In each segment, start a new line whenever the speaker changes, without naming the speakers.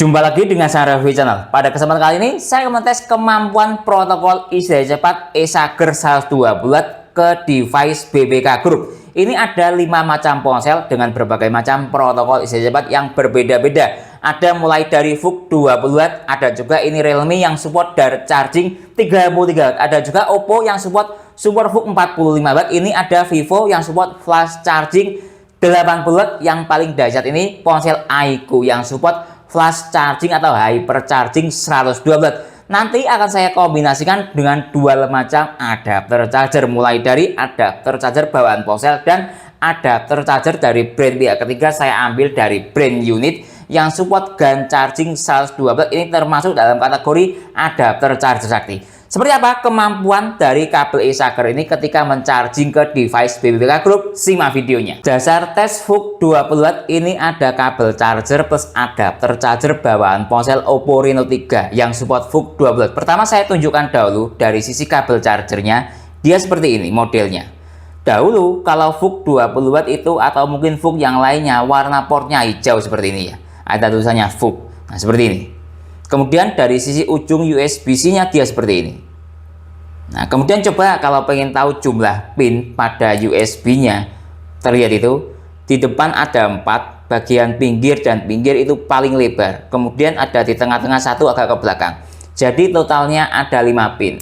Jumpa lagi dengan saya Review Channel. Pada kesempatan kali ini saya akan mengetes kemampuan protokol isi daya cepat eSager 102 bulat ke device BBK Group. Ini ada 5 macam ponsel dengan berbagai macam protokol isi daya cepat yang berbeda-beda. Ada mulai dari VOOC 20 watt, ada juga ini Realme yang support direct charging 33 watt, ada juga Oppo yang support Super VOOC 45 watt. Ini ada Vivo yang support flash charging 80 watt. Yang paling dahsyat ini ponsel iQOO yang support flash charging atau hyper charging 102 watt. Nanti akan saya kombinasikan dengan dua macam adapter charger, mulai dari adapter charger bawaan ponsel dan adapter charger dari brand pihak ketiga. Saya ambil dari brand unit yang support GaN charging 102 watt. Ini termasuk dalam kategori adapter charger sakti. Seperti apa kemampuan dari kabel eSager ini ketika mencharging ke device BBK Group? Simak videonya. Dasar tes VOOC 20 watt, ini ada kabel charger plus adapter charger bawaan ponsel Oppo Reno 3 yang support VOOC 20 watt. Pertama saya tunjukkan dahulu dari sisi kabel chargernya, dia seperti ini modelnya. Dahulu kalau VOOC 20 watt itu atau mungkin VOOC yang lainnya warna portnya hijau seperti ini ya. Ada tulisannya VOOC. Nah, seperti ini. Kemudian dari sisi ujung USB-C-nya dia seperti ini. Nah, kemudian coba kalau pengen tahu jumlah pin pada USB-nya, terlihat itu di depan ada 4, bagian pinggir dan pinggir itu paling lebar. Kemudian ada di tengah-tengah satu agak ke belakang. Jadi totalnya ada 5 pin.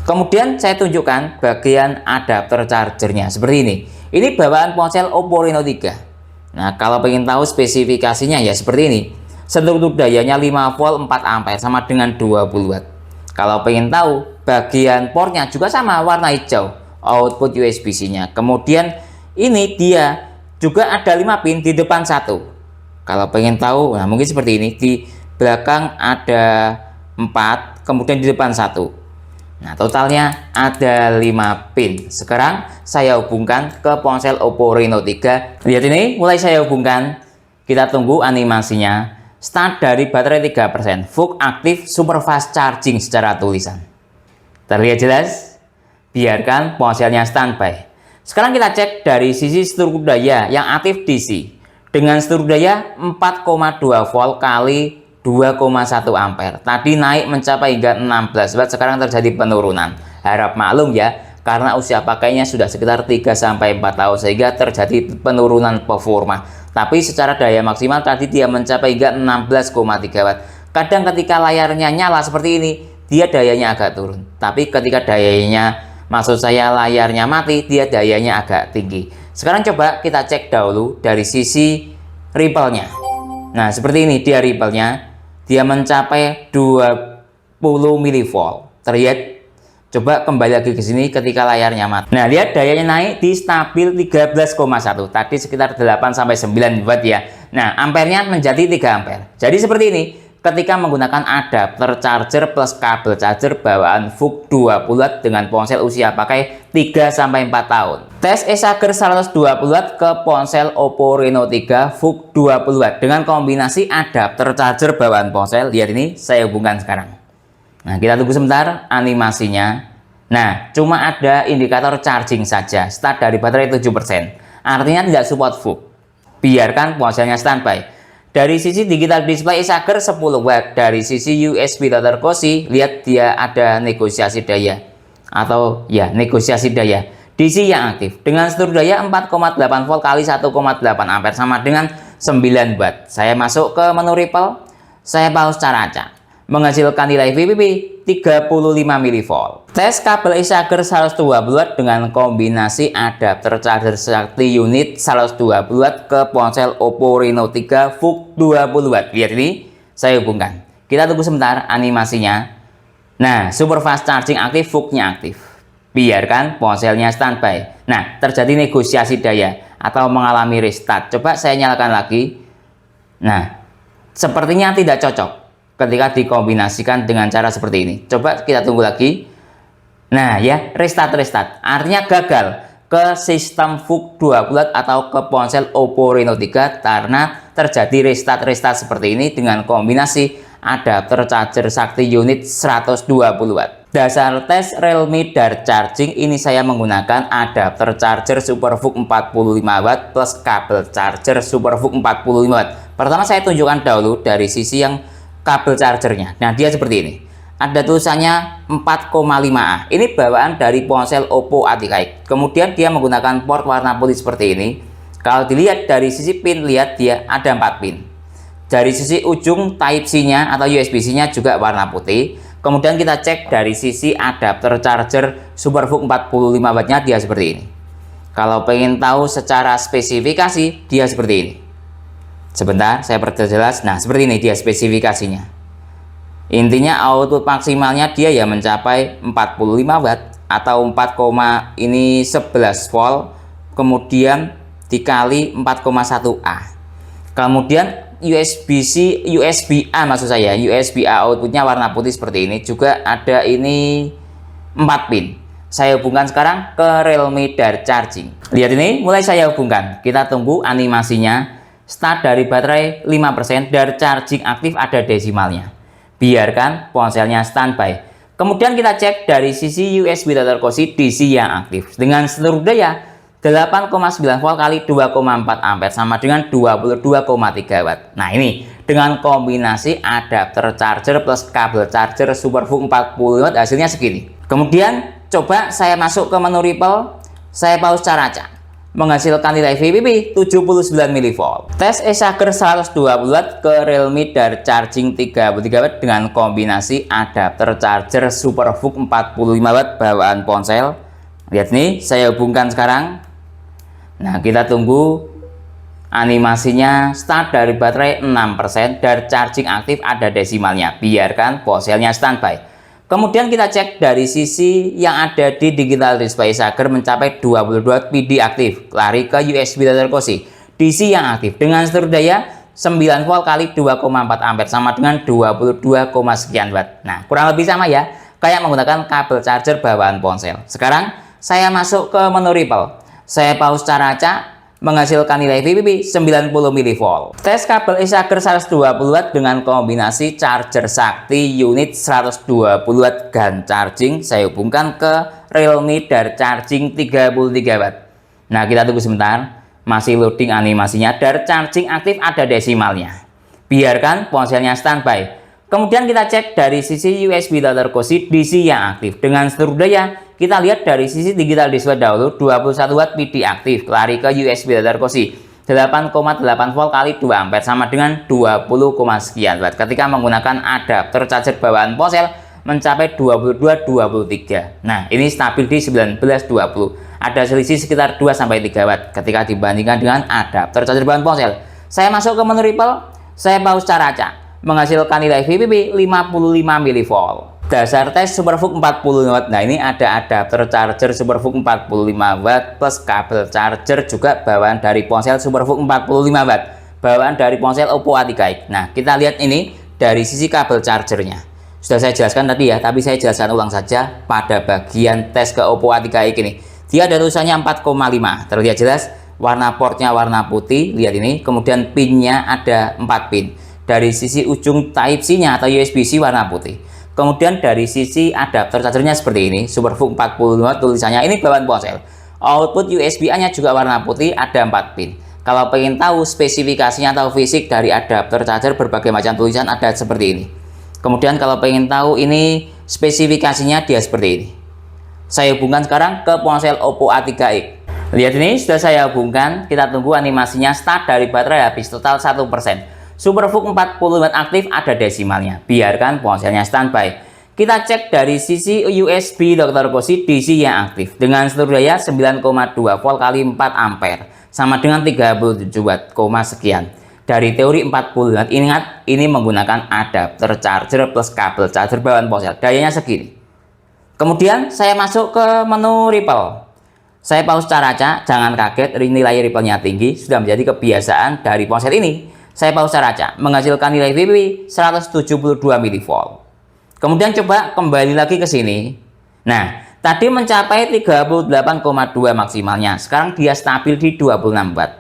Kemudian saya tunjukkan bagian adapter chargernya seperti ini. Ini bawaan ponsel Oppo Reno 3. Nah, kalau pengen tahu spesifikasinya ya seperti ini. Struktur dayanya 5 volt 4 ampere sama dengan 20 watt. Kalau pengen tahu bagian portnya juga sama warna hijau, output USB-C-nya. Kemudian ini dia juga ada 5 pin di depan satu. Kalau pengen tahu, nah mungkin seperti ini, di belakang ada 4, kemudian di depan satu. Nah, totalnya ada 5 pin. Sekarang saya hubungkan ke ponsel Oppo Reno 3. Lihat ini, mulai saya hubungkan. Kita tunggu animasinya. Start dari baterai 3%, VOOC aktif super fast charging secara tulisan. Terlihat jelas? Biarkan ponselnya standby. Sekarang kita cek dari sisi struktur daya yang aktif DC. Dengan struktur daya 4,2 volt kali 2,1 ampere. Tadi naik mencapai hingga 16 watt, sekarang terjadi penurunan. Harap maklum ya, karena usia pakainya sudah sekitar 3-4 tahun sehingga terjadi penurunan performa. Tapi secara daya maksimal tadi dia mencapai hingga 16,3 watt. Kadang ketika layarnya nyala seperti ini, dia dayanya agak turun. Tapi ketika dayanya, maksud saya layarnya mati, dia dayanya agak tinggi. Sekarang coba kita cek dahulu dari sisi ripple-nya. Nah, seperti ini dia ripple-nya. Dia mencapai 20 mV. Terlihat? Coba kembali lagi ke sini ketika layarnya mati. Nah, lihat dayanya naik di stabil 13,1. Tadi sekitar 8-9 watt ya. Nah, ampernya menjadi 3 ampere. Jadi seperti ini. Ketika menggunakan adapter charger plus kabel charger bawaan VOOC 20 watt dengan ponsel usia pakai 3-4 tahun. Tes eSager 120 watt ke ponsel Oppo Reno 3 VOOC 20 watt dengan kombinasi adapter charger bawaan ponsel. Lihat ini, saya hubungkan sekarang. Nah, kita tunggu sebentar animasinya. Nah, cuma ada indikator charging saja. Start dari baterai 7%. Artinya tidak support VOOC. Biarkan ponselnya standby. Dari sisi digital display eSager 10 watt. Dari sisi USB Dr. Cosi, lihat dia ada negosiasi daya. Atau ya, negosiasi daya. DC yang aktif. Dengan struktur daya 4,8 volt kali 1,8 ampere sama dengan 9 watt. Saya masuk ke menu Ripple. Saya pause cara acak. Menghasilkan nilai VPP 35 mV. Tes kabel eSager 120 watt dengan kombinasi adapter charger sakti unit 120 watt ke ponsel Oppo Reno 3 VOOC 20 watt. Lihat ini, saya hubungkan. Kita tunggu sebentar animasinya. Nah, super fast charging aktif, VOOC-nya aktif. Biarkan ponselnya standby. Nah, terjadi negosiasi daya atau mengalami restart. Coba saya nyalakan lagi. Nah, sepertinya tidak cocok ketika dikombinasikan dengan cara seperti ini. Coba kita tunggu lagi. Nah ya, restart. Artinya gagal ke sistem VOOC 20 watt atau ke ponsel Oppo Reno 3 karena terjadi restart seperti ini dengan kombinasi adapter charger sakti unit 120 watt. Dasar tes Realme Direct Charging ini saya menggunakan adapter charger Super VOOC 45 watt plus kabel charger Super VOOC 45 watt. Pertama saya tunjukkan dahulu dari sisi yang kabel chargernya. Nah, dia seperti ini. Ada tulisannya 4,5A. Ini bawaan dari ponsel Oppo A3x. Kemudian dia menggunakan port warna putih seperti ini. Kalau dilihat dari sisi pin, lihat dia ada 4 pin. Dari sisi ujung Type-C-nya atau USB-C-nya juga warna putih. Kemudian kita cek dari sisi adapter charger SuperVOOC 45 watt-nya, dia seperti ini. Kalau pengen tahu secara spesifikasi, dia seperti ini. Sebentar, saya perjelas. Nah, seperti ini dia spesifikasinya. Intinya output maksimalnya dia ya mencapai 45 watt atau 11 volt, kemudian dikali 4,1A. Kemudian USB-C, USB-A maksud saya, USB-A outputnya warna putih seperti ini. Juga ada ini 4 pin. Saya hubungkan sekarang ke Realme Dart Charging. Lihat ini, mulai saya hubungkan. Kita tunggu animasinya. Start dari baterai 5%, Dart Charging aktif ada desimalnya. Biarkan ponselnya standby. Kemudian kita cek dari sisi USB Type-C DC yang aktif dengan seluruh daya 8,9 volt kali 2,4 ampere sama dengan 22,3 watt. Nah, ini dengan kombinasi adapter charger plus kabel charger SuperVOOC 40 watt hasilnya segini. Kemudian coba saya masuk ke menu Ripple, saya pause cara acak. Menghasilkan nilai VPP 79 mV. Tes e-charger 120 watt ke Realme Dart Charging 33 watt dengan kombinasi adapter charger SuperVOOC 45 watt bawaan ponsel. Lihat nih, saya hubungkan sekarang. Nah, kita tunggu animasinya. Start dari baterai 6%, Dart Charging aktif ada desimalnya. Biarkan ponselnya standby. Kemudian kita cek dari sisi yang ada di digital display e-charger mencapai 22 PD aktif. Lari ke USB Type-C DC yang aktif dengan seluruh daya 9 volt kali 2,4 ampere sama dengan 22, sekian watt. Nah, kurang lebih sama ya, kayak menggunakan kabel charger bawaan ponsel. Sekarang saya masuk ke menu Ripple. Saya pause cara acak. Menghasilkan nilai VPP 90 mV. Tes kabel e-charger 120 watt dengan kombinasi charger sakti unit 120 watt GaN charging. Saya hubungkan ke Realme Dart Charging 33 watt. Nah, kita tunggu sebentar. Masih loading animasinya. Dart Charging aktif ada desimalnya. Biarkan ponselnya standby. Kemudian kita cek dari sisi USB Type-C DC yang aktif dengan seluruh daya. Kita lihat dari sisi digital display dahulu 21 watt PD aktif. Lari ke USB Type-C 8,8 volt kali 2 ampere sama dengan 20, sekian watt. Ketika menggunakan adapter charger bawaan ponsel mencapai 22-23. Nah, ini stabil di 19-20. Ada selisih sekitar 2-3 watt ketika dibandingkan dengan adapter charger bawaan ponsel. Saya masuk ke menu Ripple, saya pause cara acak. Menghasilkan nilai VPP 55 mV. Dasar tes SuperVOOC 40 watt. Nah, ini ada adapter charger SuperVOOC 45 watt plus kabel charger juga bawaan dari ponsel SuperVOOC 45 watt. Bawaan dari ponsel Oppo A3x. Nah, kita lihat ini dari sisi kabel chargernya. Sudah saya jelaskan tadi ya, tapi saya jelaskan ulang saja pada bagian tes ke Oppo A3x ini. Dia ada tulisannya 4,5. Terlihat jelas, warna portnya warna putih, lihat ini. Kemudian pinnya ada 4 pin. Dari sisi ujung Type-C-nya atau USB-C warna putih. Kemudian dari sisi adapter chargernya seperti ini, SuperVOOC 45 tulisannya ini bawaan ponsel. Output USB-A-nya juga warna putih, ada 4 pin. Kalau pengen tahu spesifikasinya atau fisik dari adapter charger berbagai macam tulisan ada seperti ini. Kemudian kalau pengen tahu ini spesifikasinya dia seperti ini. Saya hubungkan sekarang ke ponsel Oppo A3x. Lihat ini sudah saya hubungkan, kita tunggu animasinya. Start dari baterai habis total 1%. SuperVOOC 40 watt aktif ada desimalnya. Biarkan ponselnya standby. Kita cek dari sisi USB Type-C DC yang aktif dengan seluruh daya 9,2 volt kali 4 ampere sama dengan 37 watt, sekian. Dari teori 40 watt, ingat ini menggunakan adapter charger plus kabel charger bawaan ponsel. Dayanya segini. Kemudian saya masuk ke menu Ripple. Saya pause cara acak, jangan kaget nilai Ripple-nya tinggi, sudah menjadi kebiasaan dari ponsel ini. Saya pause cara acak, menghasilkan nilai VPP 172 mV. Kemudian coba kembali lagi ke sini. Nah, tadi mencapai 38,2 maksimalnya. Sekarang dia stabil di 26 watt.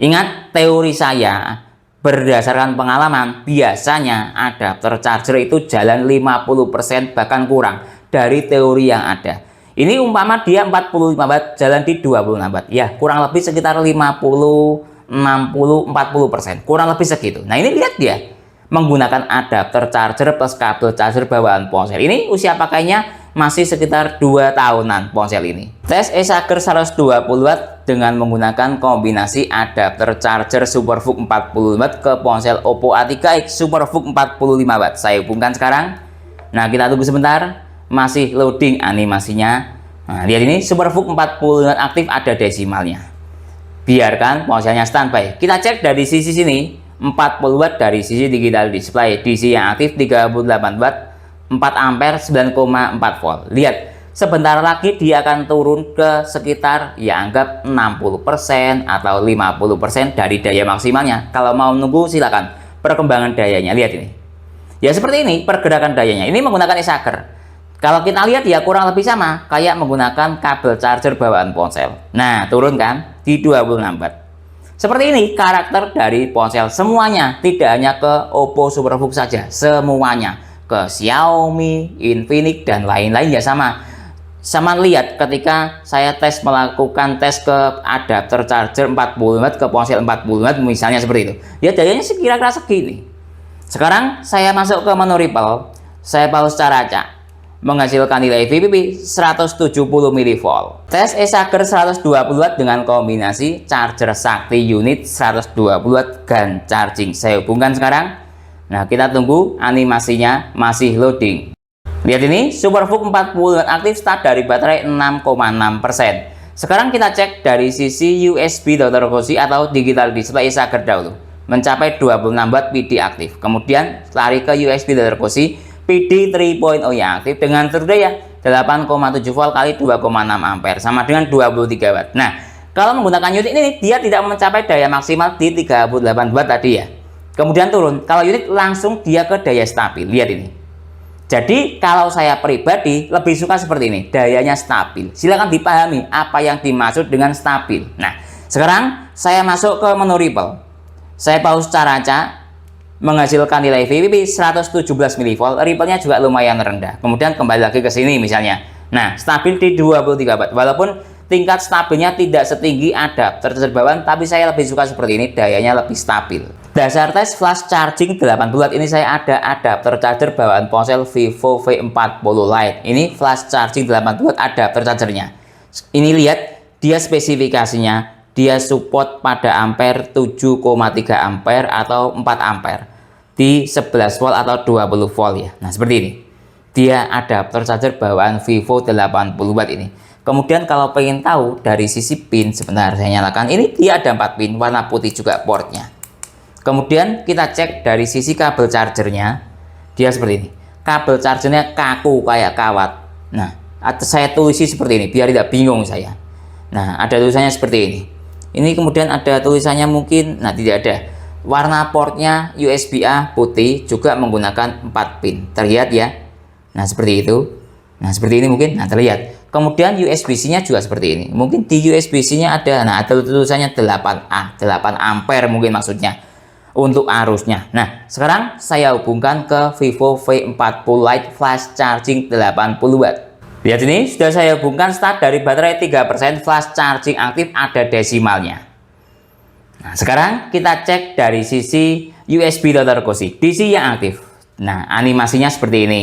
Ingat teori saya, berdasarkan pengalaman, biasanya adapter charger itu jalan 50% bahkan kurang dari teori yang ada. Ini umpama dia 45 watt jalan di 26 watt. Ya, kurang lebih sekitar 50, 60, 40%. Kurang lebih segitu. Nah, ini lihat dia. menggunakan adapter charger plus kabel charger bawaan ponsel. Ini usia pakainya masih sekitar 2 tahunan ponsel ini. Tes Acer 120 Watt dengan menggunakan kombinasi adapter charger SuperVOOC 40 Watt ke ponsel Oppo A3x SuperVOOC 45 Watt. Saya hubungkan sekarang. Nah, kita tunggu sebentar. Masih loading animasinya. Nah, lihat ini SuperVOOC 40 Watt aktif, ada desimalnya. Biarkan ponselnya standby. Kita cek dari sisi sini. 40 Watt dari sisi digital display, DC yang aktif 38 Watt, 4 ampere, 9,4 volt. Lihat, sebentar lagi dia akan turun ke sekitar ya anggap 60% atau 50% dari daya maksimalnya. Kalau mau nunggu silakan. Perkembangan dayanya, lihat ini. Ya seperti ini pergerakan dayanya. Ini menggunakan Acer. Kalau kita lihat ya kurang lebih sama kayak menggunakan kabel charger bawaan ponsel. Nah, turun kan di 26 Watt. Seperti ini karakter dari ponsel semuanya, tidak hanya ke Oppo SuperVOOC saja, semuanya ke Xiaomi, Infinix dan lain-lain ya sama. Sama lihat ketika saya melakukan tes ke adapter charger 40 Watt ke ponsel 40 Watt misalnya seperti itu. Ya dayanya kira-kira segini. Sekarang saya masuk ke menu Ripple, saya pause cara acak. Menghasilkan nilai VPP 170 mV. Tes Acer 120 Watt dengan kombinasi charger sakti unit 120 Watt GaN charging. Saya hubungkan sekarang. Nah, kita tunggu animasinya masih loading. Lihat ini SuperVOOC 40 Watt aktif start dari baterai 6,6%. Sekarang kita cek dari sisi USB Dr. Cozy atau digital display Acer dahulu. Mencapai 26 Watt PD aktif. Kemudian lari ke USB Dr. Cozy PD 3.0 yang aktif dengan daya 8,7 volt kali 2,6 ampere sama dengan 23 Watt. Nah, kalau menggunakan unit ini dia tidak mencapai daya maksimal di 38 Watt tadi ya. Kemudian turun. Kalau unit langsung dia ke daya stabil. Lihat ini. Jadi kalau saya pribadi lebih suka seperti ini, dayanya stabil. Silahkan dipahami apa yang dimaksud dengan stabil. Nah, sekarang saya masuk ke menu Ripple. Saya pause cara acak. Menghasilkan nilai VPP 117 mV, ripple-nya juga lumayan rendah. Kemudian kembali lagi ke sini misalnya. Nah, stabil di 23 Watt. Walaupun tingkat stabilnya tidak setinggi adapter charger bawaan, tapi saya lebih suka seperti ini, dayanya lebih stabil. Dasar tes flash charging 80 Watt ini saya ada adapter charger bawaan ponsel Vivo V40 Lite. Ini flash charging 80 Watt adapter chargernya. Ini lihat dia spesifikasinya, dia support pada ampere 7,3 ampere atau 4 ampere di 11 volt atau 20 volt ya. Nah, seperti ini. Dia adapter charger bawaan Vivo 80 Watt ini. Kemudian kalau pengen tahu dari sisi pin, sebentar saya nyalakan. Ini dia ada 4 pin, warna putih juga portnya. Kemudian kita cek dari sisi kabel chargernya. Dia seperti ini. Kabel chargernya kaku kayak kawat. Nah, saya tulisi seperti ini biar tidak bingung saya. Nah, ada tulisannya seperti ini. Ini kemudian ada tulisannya mungkin, nah tidak ada. Warna portnya USB-A putih, juga menggunakan 4 pin. Terlihat ya. Nah, seperti itu. Nah, seperti ini mungkin. Nah, terlihat. Kemudian USB-C-nya juga seperti ini. Mungkin di USB-C-nya ada, nah ada tulisannya 8A, 8 ampere mungkin maksudnya untuk arusnya. Nah, sekarang saya hubungkan ke Vivo V40 Lite flash charging 80 Watt. Lihat ini, sudah saya hubungkan start dari baterai 3%, flash charging aktif, ada desimalnya. Nah, sekarang kita cek dari sisi USB Dr. Cozy, DC yang aktif. Nah, animasinya seperti ini.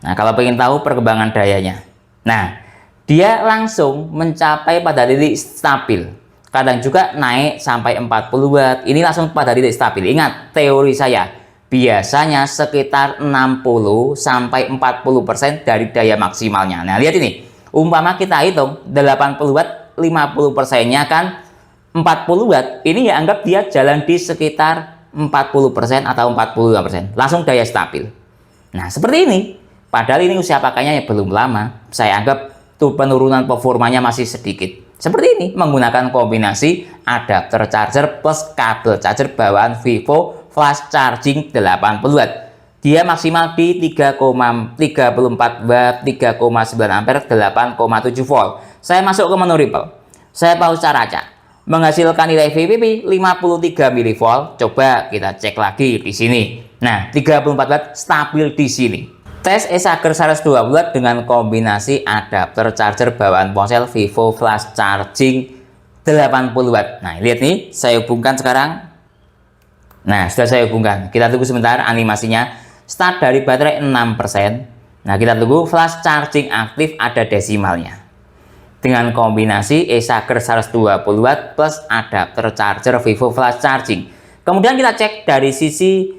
Nah, kalau ingin tahu perkembangan dayanya. Nah, dia langsung mencapai pada titik stabil. Kadang juga naik sampai 40 Watt. Ini langsung pada titik stabil. Ingat, teori saya biasanya sekitar 60 sampai 40% dari daya maksimalnya. Nah, lihat ini. Umpama kita hitung 80 Watt, 50%-nya kan 40 Watt, ini ya anggap dia jalan di sekitar 40% atau 45%, langsung daya stabil. Nah, seperti ini. Padahal ini usia pakainya ya belum lama. Saya anggap tuh penurunan performanya masih sedikit. Seperti ini, menggunakan kombinasi adapter charger plus kabel charger bawaan Vivo flash charging 80 Watt. Dia maksimal di 3,34 Watt, 3,9 ampere, 8,7 volt. Saya masuk ke menu Ripple. Saya pause cara acak. Menghasilkan nilai VPP 53 mV. Coba kita cek lagi di sini. Nah, 34 Watt stabil di sini. Tes Acer 120 Watt dengan kombinasi adapter charger bawaan ponsel Vivo flash charging 80 Watt. Nah, lihat nih, saya hubungkan sekarang. Nah, sudah saya hubungkan. Kita tunggu sebentar animasinya. Start dari baterai 6%. Nah, kita tunggu flash charging aktif ada desimalnya. Dengan kombinasi eSager 120 watt plus adapter charger Vivo Flash Charging. Kemudian kita cek dari sisi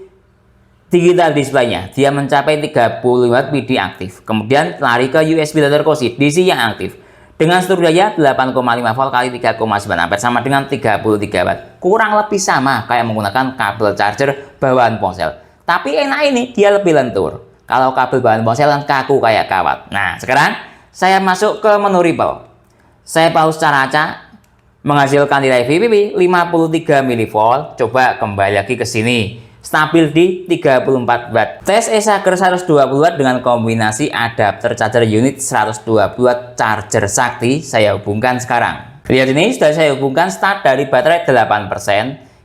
digital displaynya, dia mencapai 30 watt PD aktif. Kemudian lari ke USB Data Cosi DC yang aktif. Dengan seluruh daya 8,5 volt kali 3,9 ampere sama dengan 33 watt. Kurang lebih sama kayak menggunakan kabel charger bawaan ponsel. Tapi enak ini dia lebih lentur. Kalau kabel bawaan ponsel kan kaku kayak kawat. Nah, sekarang saya masuk ke menu Ripple. Saya pause cara acak, menghasilkan nilai VPP 53 mV. Coba kembali lagi ke sini. Stabil di 34 watt. Tes eSager 120 watt dengan kombinasi adapter charger unit 120 watt charger sakti saya hubungkan sekarang. Lihat ini sudah saya hubungkan, start dari baterai 8%.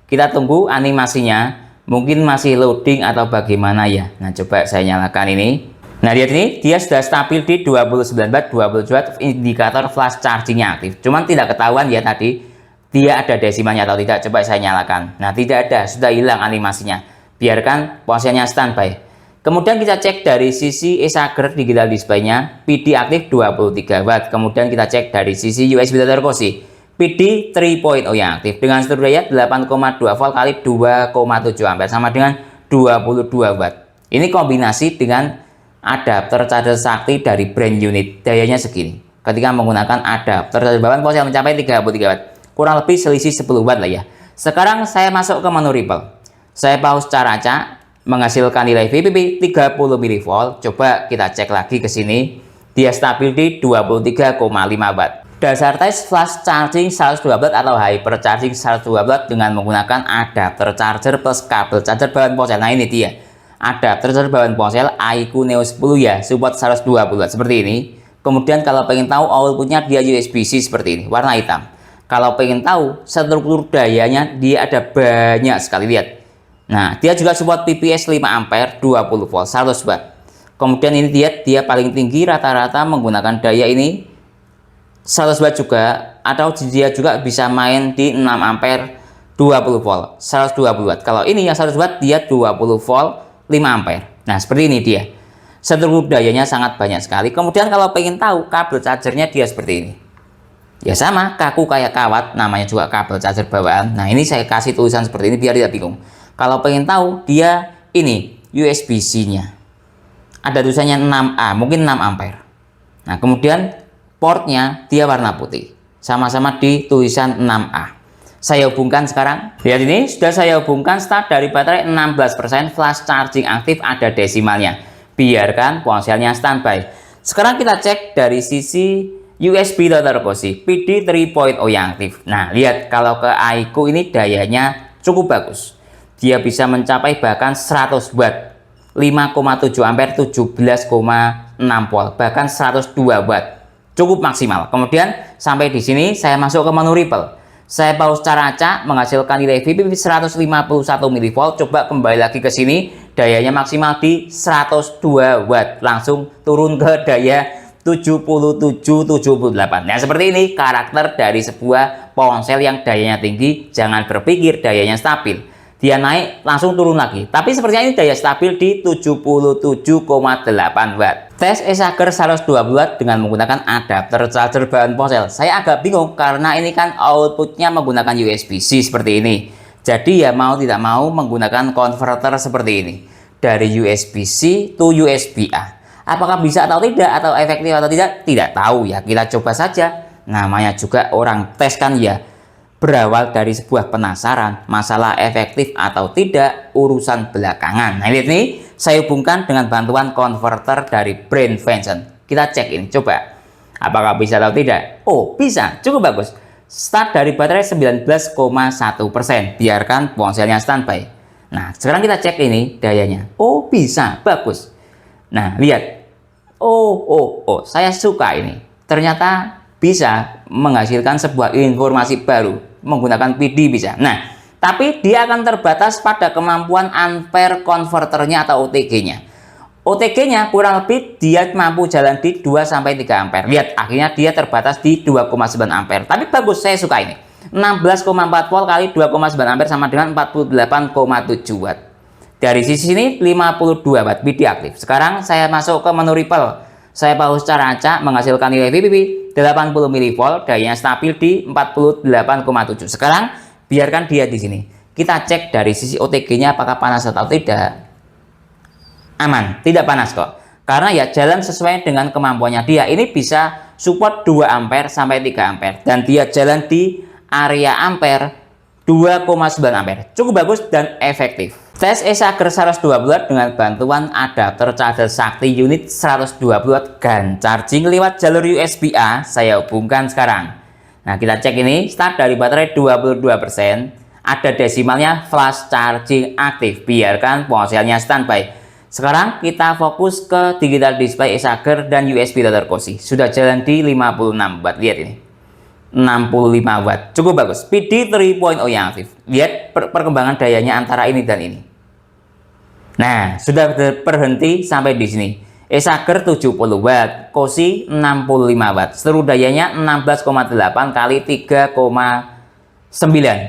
Kita tunggu animasinya, mungkin masih loading atau bagaimana ya. Nah, coba saya nyalakan ini. Nah, lihat ini dia sudah stabil di 29 watt, 20 watt, indikator flash chargingnya aktif. Cuman tidak ketahuan ya tadi dia ada desimalnya atau tidak. Coba saya nyalakan. Nah, tidak ada, sudah hilang animasinya. Biarkan ponselnya standby. Kemudian kita cek dari sisi eSager digital displaynya, PD aktif 23 watt. Kemudian kita cek dari sisi USB Data Cosi, PD 3.0 yang aktif dengan seluruh daya 8,2 volt kali 2,7 ampere sama dengan 22 watt. Ini kombinasi dengan adapter charger sakti dari brand unit, dayanya segini. Ketika menggunakan adapter charger bawaan ponsel mencapai 33 watt. Kurang lebih selisih 10 watt lah ya. Sekarang saya masuk ke menu Ripple. Saya pause cara acak, menghasilkan nilai VPP 30 mV. Coba kita cek lagi ke sini. Dia stabil di 23,5 watt. Dasar tes flash charging 120 watt atau hyper charging 120 watt dengan menggunakan adapter charger plus kabel charger bawaan ponsel. Nah, ini dia. Adapter charger bawaan ponsel iQOO Neo 10 ya, support 120 watt seperti ini. Kemudian kalau pengen tahu outputnya dia USB-C seperti ini, warna hitam. Kalau pengen tahu struktur dayanya, dia ada banyak sekali, lihat. Nah, dia juga support PPS 5 ampere 20 volt 100 watt. Kemudian ini dia paling tinggi rata-rata menggunakan daya ini 100 watt juga, atau dia juga bisa main di 6 ampere 20 volt 120 watt. Kalau ini yang 100 watt dia 20 volt 5 ampere. Nah, seperti ini dia. Struktur dayanya sangat banyak sekali. Kemudian kalau pengen tahu kabel chargernya dia seperti ini. Ya sama, kaku kayak kawat, namanya juga kabel charger bawaan. Nah, ini saya kasih tulisan seperti ini biar tidak bingung. Kalau pengen tahu dia ini USB-C-nya. Ada tulisannya 6A, mungkin 6 ampere. Nah, kemudian portnya dia warna putih. Sama-sama di tulisan 6A. Saya hubungkan sekarang. Lihat ini sudah saya hubungkan, start dari baterai 16%, flash charging aktif ada desimalnya. Biarkan ponselnya standby. Sekarang kita cek dari sisi USB Data Cosi, PD 3.0 yang aktif. Nah, lihat kalau ke iQOO ini dayanya cukup bagus. Dia bisa mencapai bahkan 100 watt, 5,7 ampere, 17,6 volt, bahkan 102 watt. Cukup maksimal. Kemudian sampai di sini saya masuk ke menu Ripple. Saya pause cara acak, menghasilkan nilai VPP 151 mV. Coba kembali lagi ke sini, dayanya maksimal di 102 watt. Langsung turun ke daya 77-78. Nah, seperti ini karakter dari sebuah ponsel yang dayanya tinggi. Jangan berpikir dayanya stabil. Dia naik langsung turun lagi. Tapi sepertinya ini daya stabil di 77,8 watt. Tes eSager 120 watt dengan menggunakan adapter charger bawaan ponsel. Saya agak bingung karena ini kan outputnya menggunakan USB-C seperti ini. Jadi ya mau tidak mau menggunakan converter seperti ini. Dari USB-C to USB-A. Apakah bisa atau tidak, atau efektif atau tidak? Tidak tahu ya, kita coba saja. Namanya juga orang tes kan ya. Berawal dari sebuah penasaran, masalah efektif atau tidak urusan belakangan. Nah, lihat ini saya hubungkan dengan bantuan konverter dari brand Venson. Kita cek ini, coba apakah bisa atau tidak. Oh, bisa, cukup bagus. Start dari baterai 19,1%. Biarkan ponselnya standby. Nah, sekarang kita cek ini dayanya. Oh, bisa, bagus. Nah, lihat. Oh, saya suka ini. Ternyata bisa menghasilkan sebuah informasi baru menggunakan PD bisa. Nah, tapi dia akan terbatas pada kemampuan ampere konverternya atau OTG-nya. OTG-nya kurang lebih dia mampu jalan di 2-3 ampere. Lihat, akhirnya dia terbatas di 2,9 ampere. Tapi bagus, saya suka ini. 16,4 volt kali 2,9 ampere sama dengan 48,7 watt. Dari sisi ini 52 watt PD aktif. Sekarang saya masuk ke menu Ripple. Saya pause cara acak menghasilkan nilai VPP 80 mV, dayanya stabil di 48,7. Sekarang biarkan dia di sini. Kita cek dari sisi OTG-nya apakah panas atau tidak. Aman, tidak panas kok. Karena ya jalan sesuai dengan kemampuannya dia. Ini bisa support 2 ampere sampai 3 ampere dan dia jalan di area ampere 2,9 ampere. Cukup bagus dan efektif. Tes Acer 120 watt dengan bantuan adapter charger sakti unit 120 watt GAN charging lewat jalur USB-A saya hubungkan sekarang. Nah, kita cek ini start dari baterai 22%, ada desimalnya flash charging aktif, biarkan ponselnya standby. Sekarang kita fokus ke digital display Acer dan USB loader Cozy. Sudah jalan di 56 watt, lihat ini. 65 watt, cukup bagus. PD 3.0 yang aktif. Lihat perkembangan dayanya antara ini dan ini. Nah, sudah berhenti sampai di sini. Acer 70 watt, Cozy 65 watt. Seluruh dayanya 16,8 kali 3,9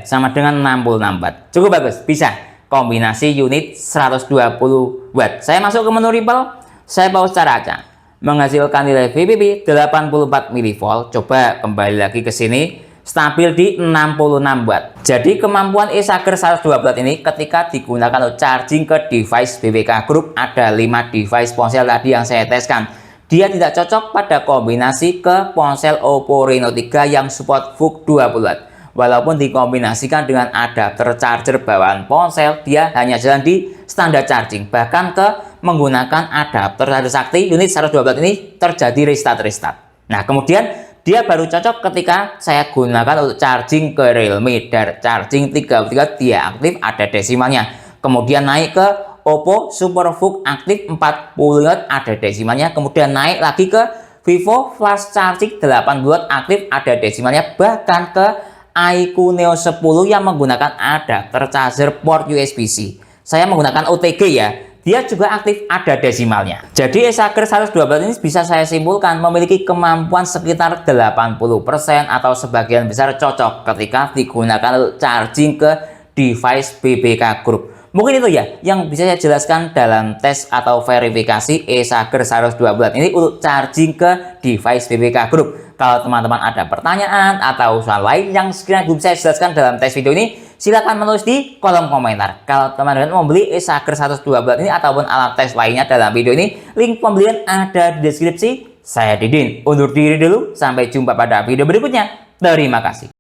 sama dengan 66 watt. Cukup bagus, bisa kombinasi unit 120 watt. Saya masuk ke menu Ripple, saya pause cara acak. Menghasilkan nilai VPP 84 mV. Coba kembali lagi ke sini, stabil di 66 watt. Jadi kemampuan Acer 120 watt ini ketika digunakan untuk charging ke device BBK Group, ada 5 device ponsel tadi yang saya teskan. Dia tidak cocok pada kombinasi ke ponsel Oppo Reno 3 yang support VOOC 20 watt. Walaupun dikombinasikan dengan adapter charger bawaan ponsel, dia hanya jalan di standar charging. Bahkan ke menggunakan adapter charger sakti unit 120 watt ini terjadi restart. Nah, kemudian dia baru cocok ketika saya gunakan untuk charging ke Realme. Dari charging 33 dia aktif, ada desimalnya. Kemudian naik ke Oppo Super VOOC aktif 40 watt, ada desimalnya. Kemudian naik lagi ke Vivo flash charging 80 watt aktif, ada desimalnya. Bahkan ke iQOO Neo 10 yang menggunakan adapter charger port USB-C. Saya menggunakan OTG ya. Dia juga aktif, ada desimalnya. Jadi Acer 120 watt ini bisa saya simpulkan memiliki kemampuan sekitar 80% atau sebagian besar cocok ketika digunakan untuk charging ke device BBK Group. Mungkin itu ya yang bisa saya jelaskan dalam tes atau verifikasi Acer 120 watt ini untuk charging ke device BBK Group. Kalau teman-teman ada pertanyaan atau soal lain yang sekiranya belum saya jelaskan dalam tes video ini, silakan menulis di kolom komentar. Kalau teman-teman mau beli Acer 120 watt ini ataupun alat tes lainnya dalam video ini, link pembelian ada di deskripsi. Saya Didin, undur diri dulu. Sampai jumpa pada video berikutnya. Terima kasih.